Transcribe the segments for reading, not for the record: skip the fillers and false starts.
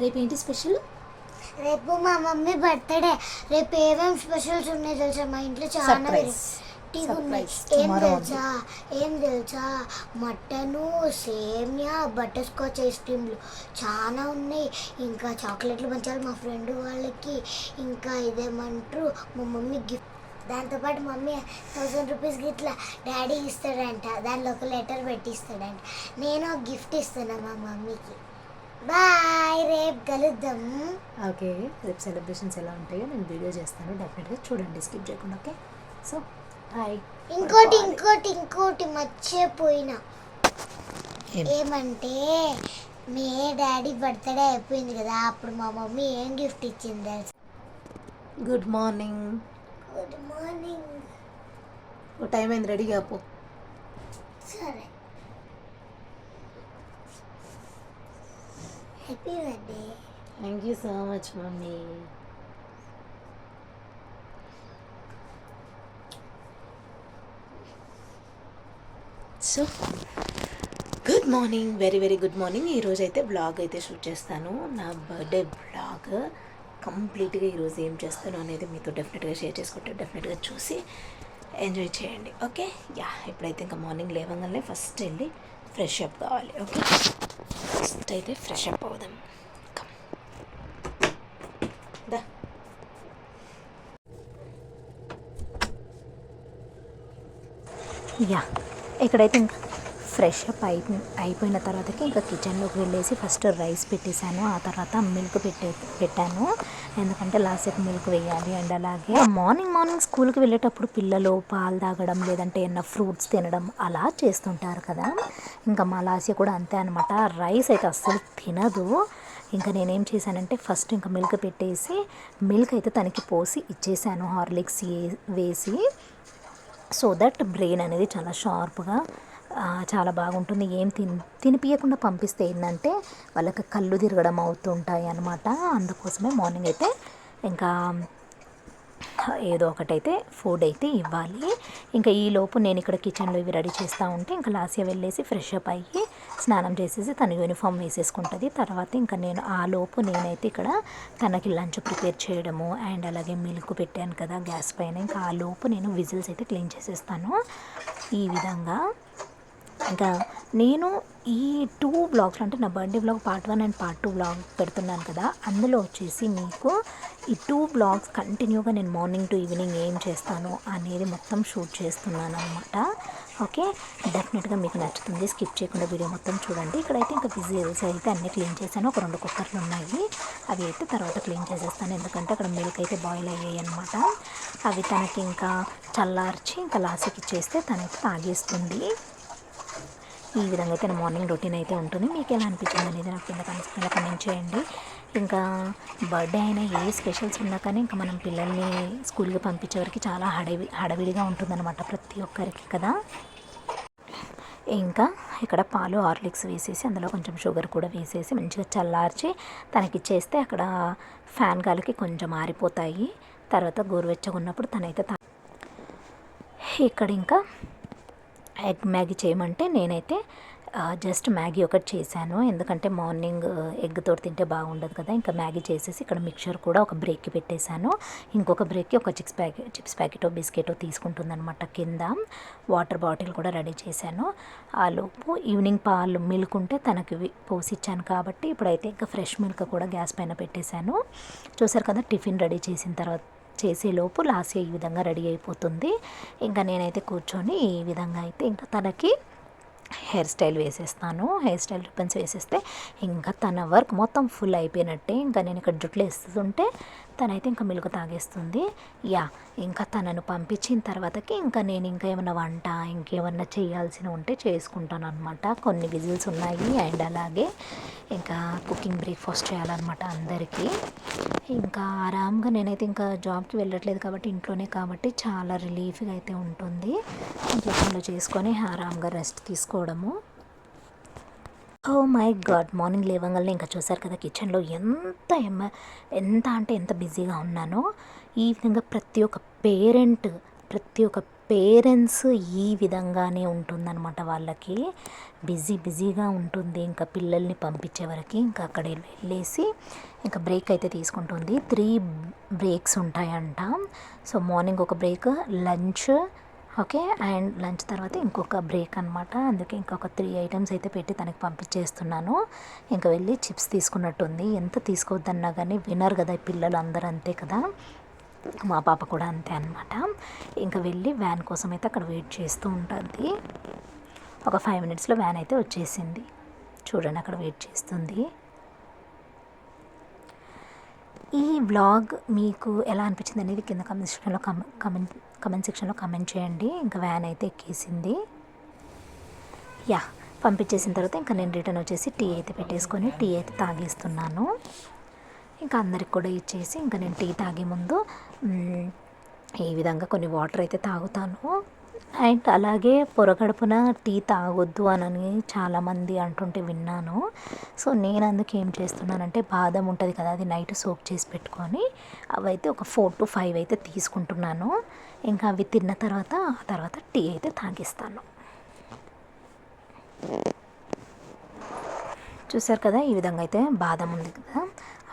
రేపు ఏంటి స్పెషల్? రేపు మా మమ్మీ బర్త్డే. రేపు ఏమేమి స్పెషల్స్ ఉన్నాయి తెలుసా? మా ఇంట్లో చాలా సర్ప్రైజ్. ఉన్నాయి. ఏం తెలుసా మటను, సేమియా, బటర్ స్కాచ్ ఐస్ క్రీమ్లు చాలా ఉన్నాయి. ఇంకా చాక్లెట్లు పంచాలి మా ఫ్రెండ్ వాళ్ళకి. ఇంకా ఇదేమంటారు మా మమ్మీ గిఫ్ట్. దాంతోపాటు మమ్మీ 1000 రూపీస్కి ఇట్లా డాడీ ఇస్తాడంట. దానిలో ఒక లెటర్ పెట్టిస్తాడంట. నేను ఒక గిఫ్ట్ ఇస్తాను మా మమ్మీకి. బాయ్, రేపు కలుద్దాం. ఓకే, రేపు సెలబ్రేషన్స్ ఎలా ఉంటాయో నేను వీడియో చేస్తాను, డెఫినెట్గా చూడండి, స్కిప్ చేయకుండా. Okay, so hi. ఇంకోటి మర్చిపోయినా. ఏమంటే మీ డాడీ బర్త్డే అయిపోయింది కదా, అప్పుడు మా మమ్మీ ఏం గిఫ్ట్ ఇచ్చింది తెలుసా? Good morning. Good morning. ఓ టైం అయింది, రెడీగా పో. సరే. Happy birthday. Thank you so much mummy. So good morning, very very good morning. ఈరోజు అయితే బ్లాగ్ అయితే షూట్ చేస్తాను, నా బర్త్డే బ్లాగ్. కంప్లీట్గా ఈరోజు ఏం చేస్తాను అనేది మీతో డెఫినెట్గా షేర్ చేసుకుంటే డెఫినెట్గా చూసి ఎంజాయ్ చేయండి. Okay, yeah. ఇప్పుడైతే ఇంకా మార్నింగ్ లేవగానే ఫస్ట్ వెళ్ళి ఫ్రెష్ అప్ కావాలి. ఓకే, ఫస్ట్ అయితే ఫ్రెష్ అప్ అవుదాం. దా. యా, ఇక్కడైతే ఇంకా ఫ్రెష్ అప్ అయిపోయిన తర్వాతకి ఇంకా కిచెన్లోకి వెళ్ళేసి ఫస్ట్ రైస్ పెట్టేశాను. ఆ తర్వాత మిల్క్ పెట్టాను, ఎందుకంటే లాస్ట్ మిల్క్ వేయాలి. అండ్ అలాగే మార్నింగ్ స్కూల్కి వెళ్ళేటప్పుడు పిల్లలు పాలు తాగడం లేదంటే ఏమన్నా ఫ్రూట్స్ తినడం అలా చేస్తుంటారు కదా. ఇంకా మా లాస్య కూడా అంతే అనమాట. రైస్ అయితే అస్సలు తినదు. ఇంకా నేనేం చేశానంటే ఫస్ట్ ఇంకా మిల్క్ పెట్టేసి మిల్క్ అయితే తనకి పోసి ఇచ్చేసాను, హార్లిక్స్ వేసి. సో దట్ బ్రెయిన్ అనేది చాలా షార్ప్గా చాలా బాగుంటుంది. ఏం తినిపించకుండా పంపిస్తే ఏంటంటే వాళ్ళకి కళ్ళు తిరగడం అవుతుంటాయి అన్నమాట. అందుకోసమే మార్నింగ్ అయితే ఇంకా ఏదో ఒకటైతే ఫుడ్ అయితే ఇవ్వాలి. ఇంకా ఈలోపు నేను ఇక్కడ కిచెన్లో ఇవి రెడీ చేస్తూ ఉంటే ఇంకా లాస్య వెళ్ళేసి ఫ్రెష్ అప్ అయ్యి స్నానం చేసేసి తన యూనిఫామ్ వేసేసుకుంటుంది. తర్వాత ఇంకా నేను ఆ లోపు నేనైతే ఇక్కడ తనకి లంచ్ ప్రిపేర్ చేయడము అండ్ అలాగే మిల్క్ పెట్టాను కదా గ్యాస్ పైన. ఇంకా ఆ లోపు నేను విజిల్స్ అయితే క్లీన్ చేసేస్తాను. ఈ విధంగా ఇంకా నేను ఈ 2 బ్లాగ్స్ అంటే నా birthday blog part 1 and part 2 blog పెడుతున్నాను కదా, అందులో వచ్చేసి మీకు ఈ 2 బ్లాగ్స్ కంటిన్యూగా నేను మార్నింగ్ టు ఈవినింగ్ ఏం చేస్తాను అనేది మొత్తం షూట్ చేస్తున్నాను అనమాట. ఓకే, డెఫినెట్గా మీకు నచ్చుతుంది, స్కిప్ చేయకుండా వీడియో మొత్తం చూడండి. ఇక్కడైతే ఇంకా విజిల్స్ అయితే అన్నీ క్లీన్ చేశాను. ఒక 2 కుక్కర్లు ఉన్నాయి, అవి అయితే తర్వాత క్లీన్ చేసేస్తాను, ఎందుకంటే అక్కడ మిల్క్ అయితే బాయిల్ అయ్యాయి అనమాట. అవి తనకి ఇంకా చల్లార్చి ఇంకా లాస్ట్కి ఇచ్చేస్తే తనకి తాగేస్తుంది. ఈ విధంగా అయితే నా మార్నింగ్ రొటీన్ అయితే ఉంటుంది. మీకు ఎలా అనిపించింది అనేది నాకు కింద కమెంట్ చేయండి. ఇంకా బర్త్డే అయినా ఏ స్పెషల్స్ ఉన్నా కానీ ఇంకా మనం పిల్లల్ని స్కూల్కి పంపించే వరకు చాలా హడవిడిగా ఉంటుందన్నమాట ప్రతి ఒక్కరికి కదా. ఇంకా ఇక్కడ పాలు హార్లిక్స్ వేసేసి అందులో కొంచెం షుగర్ కూడా వేసేసి మంచిగా చల్లార్చి తనకిచ్చేస్తే అక్కడ ఫ్యాన్ గాలికి కొంచెం ఆరిపోతాయి. తర్వాత గోరువెచ్చగా ఉన్నప్పుడు తనైతే ఇక్కడ ఇంకా ఎగ్ మ్యాగీ చేయమంటే నేనైతే జస్ట్ మ్యాగీ ఒకటి చేశాను, ఎందుకంటే మార్నింగ్ ఎగ్తో తింటే బాగుండదు కదా. ఇంకా మ్యాగీ చేసేసి ఇక్కడ మిక్చర్ కూడా ఒక బ్రేక్కి పెట్టేశాను. ఇంకొక బ్రేక్కి ఒక చిప్స్ ప్యాకెటో బిస్కెటో తీసుకుంటుందన్నమాట. కింద వాటర్ బాటిల్ కూడా రెడీ చేశాను. ఆ లోపు ఈవినింగ్ పాలు మిల్క్ ఉంటే తనకి పోసిచ్చాను కాబట్టి ఇప్పుడైతే ఇంకా ఫ్రెష్ మిల్క్ కూడా గ్యాస్ పైన పెట్టేశాను. చూసారు కదా, టిఫిన్ రెడీ చేసిన తర్వాత చేసేలోపు లాస్ట్ ఈ విధంగా రెడీ అయిపోతుంది. ఇంకా నేనైతే కూర్చొని ఈ విధంగా అయితే ఇంకా తనకి హెయిర్ స్టైల్ వేసేస్తాను. హెయిర్ స్టైల్ రిబ్బన్స్ వేసేస్తే ఇంకా తన వర్క్ మొత్తం ఫుల్ అయిపోయినట్టే. ఇంకా నేను ఇక్కడ జుట్లు వేస్తుంటే తనైతే ఇంకా మిల్క్ తాగేస్తుంది. యా, ఇంకా తనను పంపించిన తర్వాతకి ఇంకా నేను ఇంకా ఏమైనా వంట ఇంకేమన్నా చేయాల్సిన ఉంటే చేసుకుంటాను అనమాట. కొన్ని విజిల్స్ ఉన్నాయి అండ్ అలాగే ఇంకా కుకింగ్ బ్రేక్ఫాస్ట్ చేయాలన్నమాట అందరికీ. ఇంకా ఆరామ్గా నేనైతే ఇంకా జాబ్కి వెళ్ళట్లేదు కాబట్టి ఇంట్లోనే కాబట్టి చాలా రిలీఫ్గా అయితే ఉంటుంది. ఇంట్లో చేసుకొని ఆరామ్గా రెస్ట్ తీసుకోవడము. ఓ మై గాడ్, మార్నింగ్ లేవగానే ఇంకా చూసారు కదా కిచెన్లో ఎంత అంటే ఎంత బిజీగా ఉన్నానో. ఈ విధంగా ప్రతి ఒక్క పేరెంట్స్ ఈ విధంగానే ఉంటుందన్నమాట. వాళ్ళకి బిజీగా ఉంటుంది. ఇంకా పిల్లల్ని పంపించే వరకు ఇంకా అక్కడ వెళ్ళేసి ఇంకా బ్రేక్ అయితే తీసుకుంటుంది. 3 బ్రేక్స్ ఉంటాయంట. సో మార్నింగ్ ఒక break, lunch, okay, and lunch తర్వాత ఇంకొక బ్రేక్ అనమాట. అందుకే ఇంకొక 3 ఐటమ్స్ అయితే పెట్టి తనకి పంపించేస్తున్నాను. ఇంకా వెళ్ళి చిప్స్ తీసుకున్నట్టుంది. ఎంత తీసుకోవద్దన్నా కానీ వినరు కదా పిల్లలు, అందరూ అంతే కదా. మా పాప కూడా అంతే అనమాట. ఇంకా వెళ్ళి వ్యాన్ కోసం అయితే అక్కడ వెయిట్ చేస్తూ ఉంటుంది. ఒక 5 మినిట్స్లో వ్యాన్ అయితే వచ్చేసింది. చూడండి అక్కడ వెయిట్ చేస్తుంది. ఈ వ్లాగ్ మీకు ఎలా అనిపించింది అనేది కింద కమెంట్ సెక్షన్లో కమెంట్ చేయండి. ఇంకా వ్యాన్ అయితే ఎక్కేసింది. పంపించేసిన తర్వాత ఇంకా నేను రిటర్న్ వచ్చేసి టీ అయితే పెట్టేసుకొని టీ అయితే తాగేస్తున్నాను. ఇంకా అందరికి కూడా ఇచ్చేసి ఇంకా నేను టీ తాగే ముందు ఈ విధంగా కొన్ని వాటర్ అయితే తాగుతాను. అండ్ అలాగే పొరగడుపున టీ తాగొద్దు అని చాలామంది అంటుంటే విన్నాను. సో నేను అందుకు ఏం చేస్తున్నానంటే బాదం ఉంటుంది కదా, అది నైట్ సోక్ చేసి పెట్టుకొని అవైతే ఒక 4 to 5 అయితే తీసుకుంటున్నాను. ఇంకా అవి తిన్న తర్వాత ఆ తర్వాత టీ అయితే తాగిస్తాను. చూసారు కదా, ఈ విధంగా అయితే బాదం ఉంది కదా,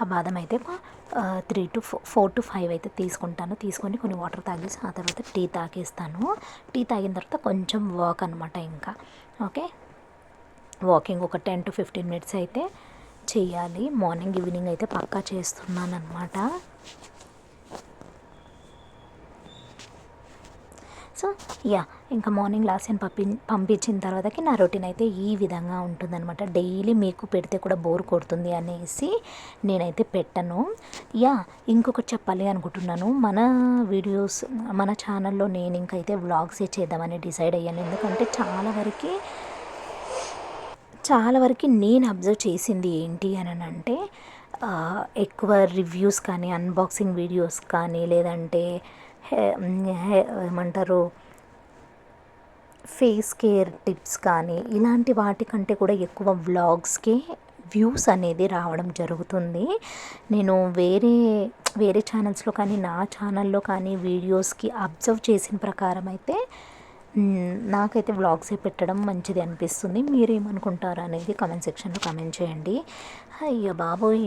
ఆ బాదం అయితే 4 to 5 అయితే తీసుకొని కొన్ని వాటర్ తాగేసి ఆ తర్వాత టీ తాగేస్తాను. టీ తాగిన తర్వాత కొంచెం వాక్ అనమాట. ఇంకా ఓకే, వాకింగ్ ఒక 10 to 15 మినిట్స్ అయితే చేయాలి. మార్నింగ్ ఈవినింగ్ అయితే పక్కా చేస్తున్నాను అనమాట. సో ఇంకా మార్నింగ్ లాస్యన్ పంపించిన తర్వాతకి నా రొటీన్ అయితే ఈ విధంగా ఉంటుందన్నమాట. డైలీ మీకు పెడితే కూడా బోర్ కొడుతుంది అనేసి నేనైతే పెట్టను. ఇంకొకటి చెప్పాలి అనుకుంటున్నాను. మన వీడియోస్ మన ఛానల్లో నేను ఇంకైతే వ్లాగ్సే చేద్దామని డిసైడ్ అయ్యాను. ఎందుకంటే చాలా వరకు నేను అబ్జర్వ్ చేసింది ఏంటి అని అంటే ఎక్కువ రివ్యూస్ కానీ, అన్బాక్సింగ్ వీడియోస్ కానీ, లేదంటే ఏమంటారు ఫేస్ కేర్ టిప్స్ కానీ ఇలాంటి వాటికంటే కూడా ఎక్కువ వ్లాగ్స్కే వ్యూస్ అనేది రావడం జరుగుతుంది. నేను వేరే ఛానల్స్లో కానీ నా ఛానల్లో కానీ వీడియోస్కి అబ్జర్వ్ చేసిన ప్రకారం అయితే నాకైతే వ్లాగ్సే పెట్టడం మంచిది అనిపిస్తుంది. మీరేమనుకుంటారు అనేది కామెంట్ సెక్షన్లో కామెంట్ చేయండి. అయ్యో బాబోయ్,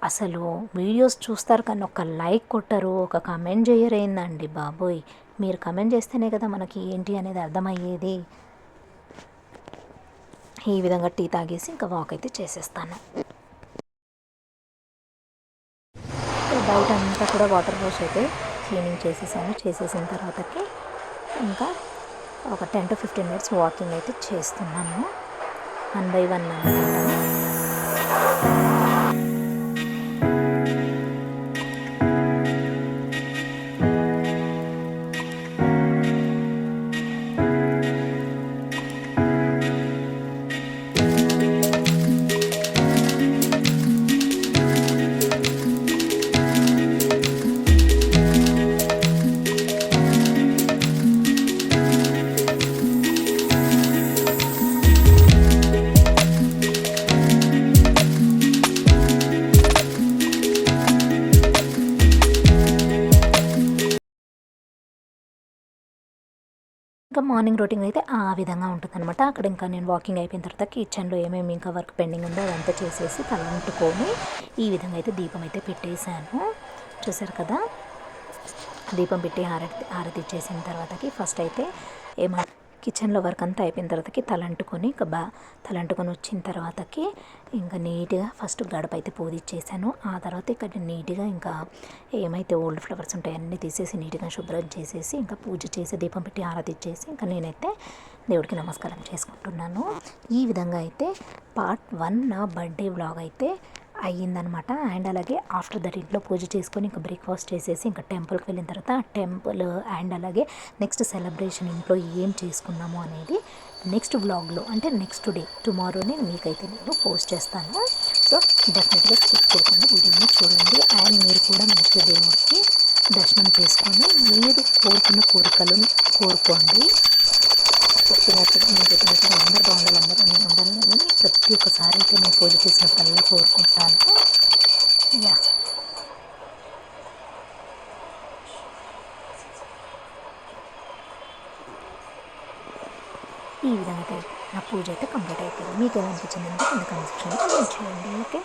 అసలు వీడియోస్ చూస్తారు కానీ ఒక లైక్ కొట్టరు, ఒక కమెంట్ చేయరేందండి బాబోయ్. మీరు కమెంట్ చేస్తేనే కదా మనకి ఏంటి అనేది అర్థమయ్యేది. ఈ విధంగా టీ తాగేసి ఇంకా వాక్ అయితే చేసేస్తాను. బయట అంతా కూడా వాటర్ వాష్ అయితే క్లీనింగ్ చేసేసిన తర్వాతకి ఇంకా ఒక 10 to 15 మినిట్స్ వాకింగ్ అయితే చేస్తున్నాను. 1 by 1 అన్నమాట. ఇంకా మార్నింగ్ రొటీన్ అయితే ఆ విధంగా ఉంటుందన్నమాట. అక్కడ ఇంకా నేను వాకింగ్ అయిపోయిన తర్వాత కిచెన్లో ఏమేమి ఇంకా వర్క్ పెండింగ్ ఉందో అదంతా చేసేసి తలంటుకొని ఈ విధంగా అయితే దీపం అయితే పెట్టేశాను. చూసారు కదా, దీపం పెట్టి హారతి ఇచ్చేసిన తర్వాతకి ఫస్ట్ అయితే కిచెన్లో వర్క్ అంతా అయిపోయిన తర్వాతకి తలంటుకొని వచ్చిన తర్వాతకి ఇంకా నీట్గా ఫస్ట్ గడప అయితే పూజించేసాను. ఆ తర్వాత ఇక్కడ నీట్గా ఇంకా ఏమైతే ఓల్డ్ ఫ్లవర్స్ ఉంటాయో అన్నీ తీసేసి నీట్గా శుభ్రం చేసేసి ఇంకా పూజ చేసి దీపం పెట్టి హారతి ఇచ్చేసి ఇంకా నేనైతే దేవుడికి నమస్కారం చేసుకుంటున్నాను. ఈ విధంగా అయితే పార్ట్ 1 నా బర్త్డే వ్లాగ్ అయితే అయ్యిందనమాట. అండ్ అలాగే ఆఫ్టర్ దట్ ఇంట్లో పూజ చేసుకొని ఇంకా బ్రేక్ఫాస్ట్ చేసేసి ఇంకా టెంపుల్కి వెళ్ళిన తర్వాత ఆ టెంపుల్ అండ్ అలాగే నెక్స్ట్ సెలబ్రేషన్ ఇంట్లో ఏం చేసుకున్నాము అనేది నెక్స్ట్ వ్లాగ్లో అంటే నెక్స్ట్ డే టుమారోనే మీకైతే నేను పోస్ట్ చేస్తాను. సో డెఫినెట్గా స్కిప్ చేయకుండా వీడియోని చూడండి. అండ్ మీరు కూడా మంచిగా దేవుడికి దర్శనం చేసుకొని మీరు కోరుకున్న కోరికలను కోరుకోండి. చెప్పినట్టుగా నేను చెప్పినట్టుగా అందరూ బాగుండాలి, అందరూ నేను ఉండాలని ప్రతి ఒక్కసారి అయితే నేను పూజ చేసినప్పుడల్లా కోరుకుంటాను. ఈ విధంగా అయితే నా పూజ అయితే కంప్లీట్ అయిపోయింది. మీకు ఏమనిపించింది అంటే కింద కామెంట్ సెక్షన్లో కామెంట్ చేయండి. ఓకే,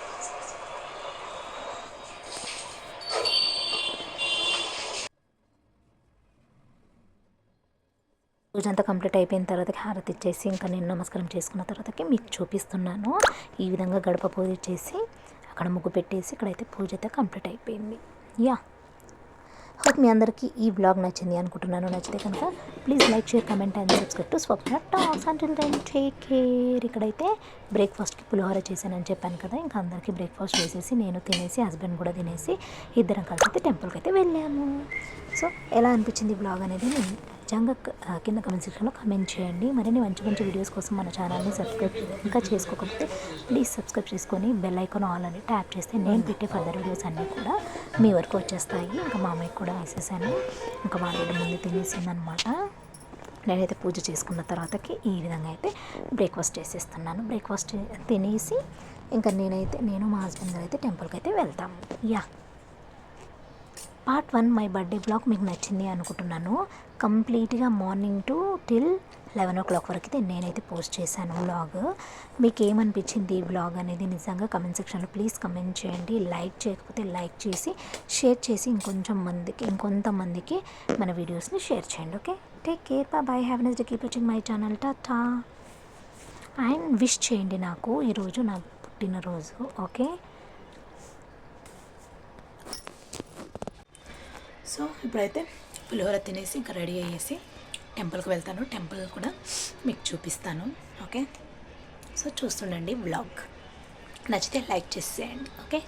పూజ అంతా కంప్లీట్ అయిపోయిన తర్వాతకి హారతి ఇచ్చేసి ఇంకా నేను నమస్కారం చేసుకున్న తర్వాతకి మీకు చూపిస్తున్నాను. ఈ విధంగా గడప పూజ చేసి అక్కడ ముగ్గు పెట్టేసి ఇక్కడైతే పూజ అయితే కంప్లీట్ అయిపోయింది. యా, హోప్ మీ అందరికీ ఈ బ్లాగ్ నచ్చింది అనుకుంటున్నాను. నచ్చితే కనుక please like, share, comment and subscribe to Swapna talks. Until then take care. ఇక్కడైతే బ్రేక్ఫాస్ట్కి పులిహోర చేశానని చెప్పాను కదా, ఇంకా అందరికీ బ్రేక్ఫాస్ట్ చేసేసి నేను తినేసి హస్బెండ్ కూడా తినేసి ఇద్దరం కలిసి అయితే టెంపుల్కి అయితే వెళ్ళాము. సో ఎలా అనిపించింది బ్లాగ్ అనేది నేను నిజంగా కింద కమెంట్ సెక్షన్లో కమెంట్ చేయండి. మరిన్ని మంచి మంచి వీడియోస్ కోసం మన ఛానల్ని సబ్స్క్రైబ్ ఇంకా చేసుకోకపోతే ప్లీజ్ సబ్స్క్రైబ్ చేసుకొని బెల్ ఐకాన్ ఆల్ అని ట్యాప్ చేస్తే నేను పెట్టే ఫర్దర్ వీడియోస్ అన్నీ కూడా మీ వరకు వచ్చేస్తాయి. ఇంకా మా అమ్మాయికి కూడా వేసేసాను. ఇంకా వాళ్ళు ముందు తినేసిందనమాట. నేనైతే పూజ చేసుకున్న తర్వాతకి ఈ విధంగా అయితే బ్రేక్ఫాస్ట్ చేసేస్తున్నాను. బ్రేక్ఫాస్ట్ తినేసి ఇంకా నేను మా హస్బెండ్ అయితే టెంపుల్కి అయితే వెళ్తాము. Yeah, part 1 my birthday blog మీకు నచ్చింది అనుకుంటున్నాను. కంప్లీట్గా మార్నింగ్ టు టిల్ 11 o'clock వరకు అయితే నేనైతే పోస్ట్ చేశాను బ్లాగ్. మీకు ఏమనిపించింది ఈ బ్లాగ్ అనేది నిజంగా కమెంట్ సెక్షన్లో ప్లీజ్ కమెంట్ చేయండి. లైక్ చేయకపోతే లైక్ చేసి షేర్ చేసి ఇంకొంతమందికి మన వీడియోస్ని షేర్ చేయండి. Okay, take care, bye, have nice day, keep watching my channel, tata. And wish చేయండి నాకు, ఈరోజు నా పుట్టినరోజు. ఓకే, సో ఇప్పుడైతే పులిహోర తినేసి ఇంకా రెడీ అయ్యేసి టెంపుల్కి వెళ్తాను. టెంపుల్ కూడా మీకు చూపిస్తాను. ఓకే, సో చూస్తుండండి బ్లాగ్. నచ్చితే లైక్ చేసేయండి. ఓకే.